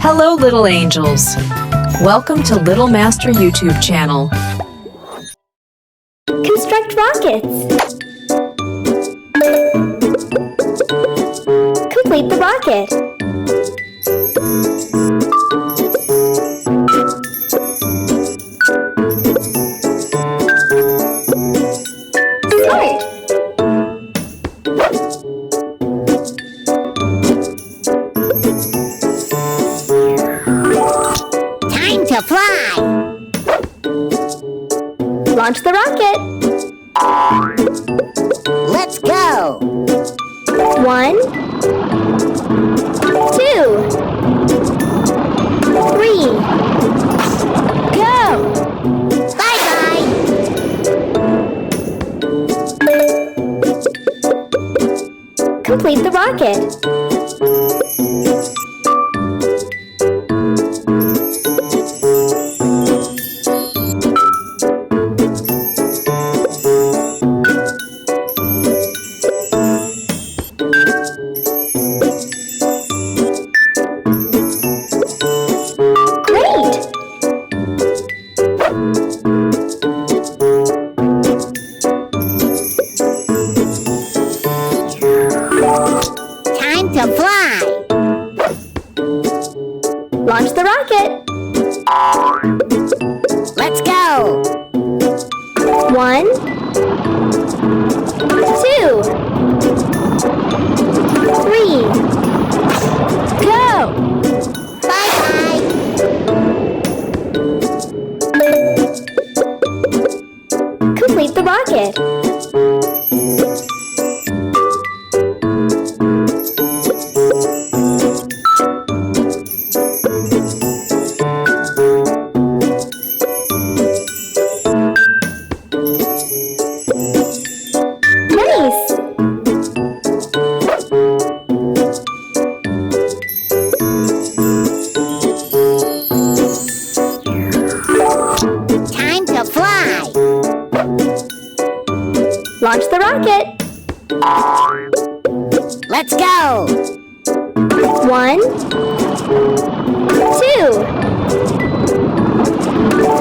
Hello, little angels. Welcome to Little Master YouTube channel. Construct rockets. Complete the rocket. Start. Time to fly! Launch the rocket. Let's go! 1, 2, 3, go! Bye-bye! Complete the rocket. Great! Time to fly! Launch the rocket. Let's go! 1, 2, 3, go! Bye-bye! Complete the rocket. Nice! Time to fly! Launch the rocket. Let's go! 1, 2,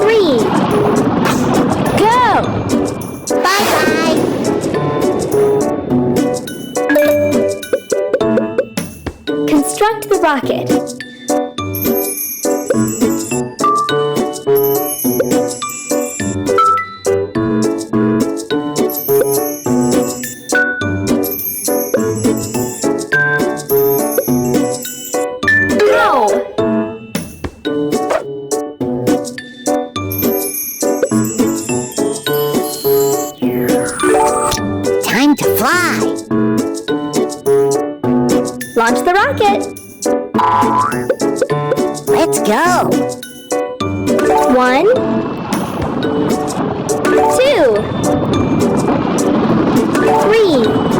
3, go! Bye-bye! Construct the rocket. Go! Time to fly! Launch the rocket. Let's go! 1, 2, 3,